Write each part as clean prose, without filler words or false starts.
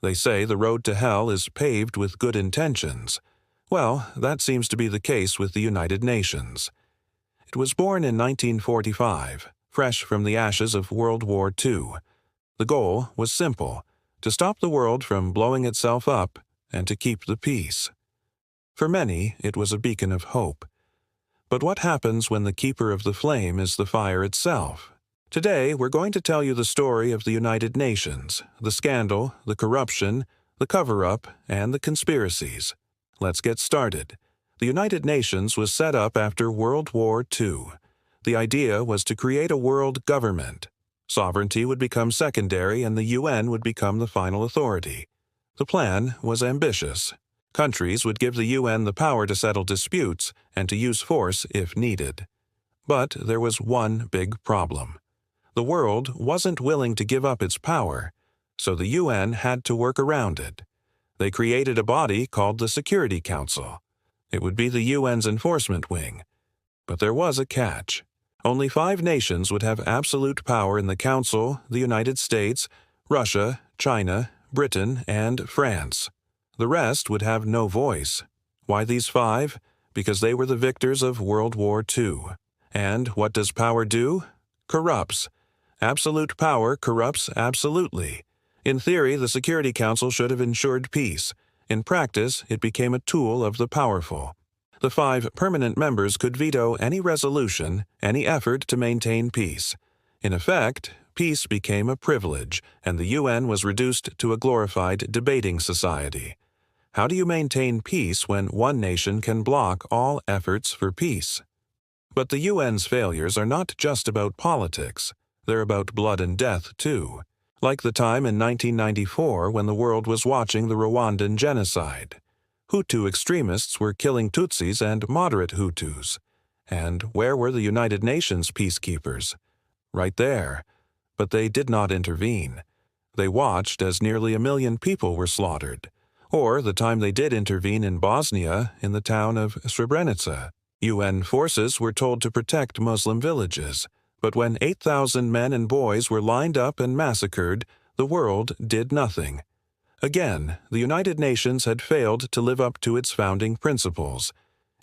They say the road to hell is paved with good intentions. Well, that seems to be the case with the United Nations. It was born in 1945, fresh from the ashes of World War II. The goal was simple: to stop the world from blowing itself up and to keep the peace. For many, it was a beacon of hope. But what happens when the keeper of the flame is the fire itself? Today, we're going to tell you the story of the United Nations, the scandal, the corruption, the cover-up, and the conspiracies. Let's get started. The United Nations was set up after World War II. The idea was to create a world government. Sovereignty would become secondary and the UN would become the final authority. The plan was ambitious. Countries would give the UN the power to settle disputes and to use force if needed. But there was one big problem. The world wasn't willing to give up its power, so the UN had to work around it. They created a body called the Security Council. It would be the UN's enforcement wing. But there was a catch. Only 5 nations would have absolute power in the Council: the United States, Russia, China, Britain, and France. The rest would have no voice. Why these 5? Because they were the victors of World War II. And what does power do? Corrupts. Absolute power corrupts absolutely. In theory, the Security Council should have ensured peace. In practice, it became a tool of the powerful. The 5 permanent members could veto any resolution, any effort to maintain peace. In effect, peace became a privilege, and the UN was reduced to a glorified debating society. How do you maintain peace when one nation can block all efforts for peace? But the UN's failures are not just about politics. They're about blood and death, too. Like the time in 1994 when the world was watching the Rwandan genocide. Hutu extremists were killing Tutsis and moderate Hutus. And where were the United Nations peacekeepers? Right there. But they did not intervene. They watched as nearly 1 million people were slaughtered. Or the time they did intervene in Bosnia, in the town of Srebrenica. UN forces were told to protect Muslim villages. But when 8,000 men and boys were lined up and massacred, the world did nothing. Again, the United Nations had failed to live up to its founding principles.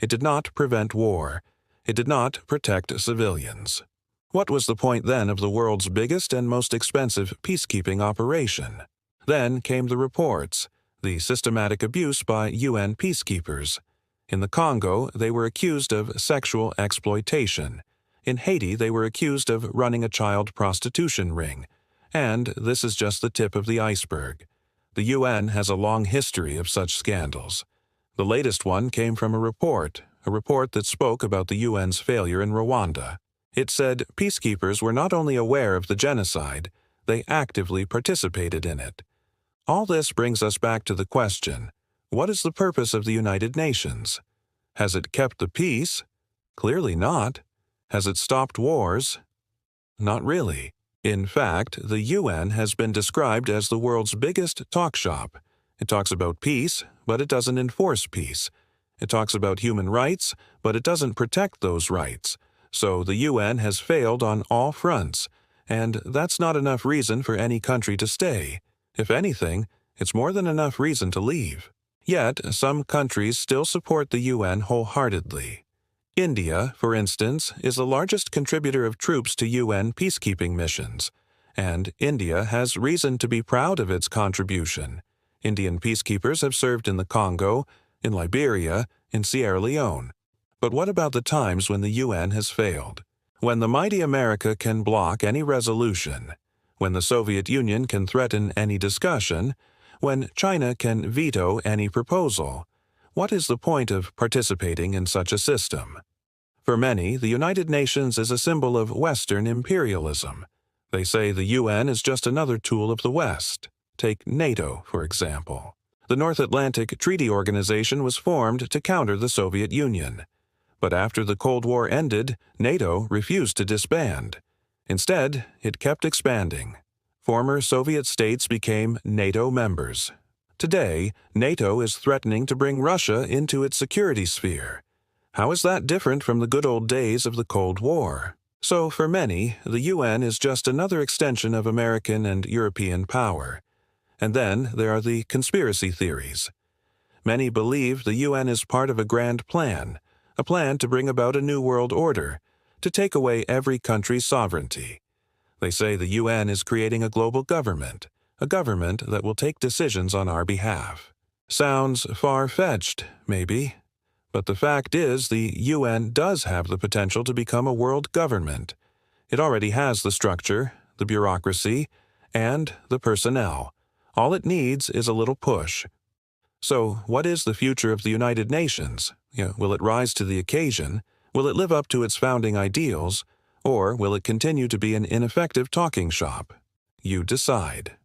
It did not prevent war. It did not protect civilians. What was the point then of the world's biggest and most expensive peacekeeping operation? Then came the reports, the systematic abuse by UN peacekeepers. In the Congo, they were accused of sexual exploitation. In Haiti, they were accused of running a child prostitution ring. And this is just the tip of the iceberg. The UN has a long history of such scandals. The latest one came from a report that spoke about the UN's failure in Rwanda. It said peacekeepers were not only aware of the genocide, they actively participated in it. All this brings us back to the question, what is the purpose of the United Nations? Has it kept the peace? Clearly not. Has it stopped wars? Not really. In fact, the UN has been described as the world's biggest talk shop. It talks about peace, but it doesn't enforce peace. It talks about human rights, but it doesn't protect those rights. So the UN has failed on all fronts, and that's not enough reason for any country to stay. If anything, it's more than enough reason to leave. Yet, some countries still support the UN wholeheartedly. India, for instance, is the largest contributor of troops to UN peacekeeping missions, and India has reason to be proud of its contribution. Indian peacekeepers have served in the Congo, in Liberia, in Sierra Leone. But what about the times when the UN has failed? When the mighty America can block any resolution, when the Soviet Union can threaten any discussion, when China can veto any proposal? What is the point of participating in such a system? For many, the United Nations is a symbol of Western imperialism. They say the UN is just another tool of the West. Take NATO, for example. The North Atlantic Treaty Organization was formed to counter the Soviet Union. But after the Cold War ended, NATO refused to disband. Instead, it kept expanding. Former Soviet states became NATO members. Today, NATO is threatening to bring Russia into its security sphere. How is that different from the good old days of the Cold War? So, for many, the UN is just another extension of American and European power. And then there are the conspiracy theories. Many believe the UN is part of a grand plan, a plan to bring about a new world order, to take away every country's sovereignty. They say the UN is creating a global government, a government that will take decisions on our behalf. Sounds far-fetched, maybe, but the fact is the UN does have the potential to become a world government. It already has the structure, the bureaucracy, and the personnel. All it needs is a little push. So, what is the future of the United Nations? Will it rise to the occasion? Will it live up to its founding ideals? Or will it continue to be an ineffective talking shop? You decide.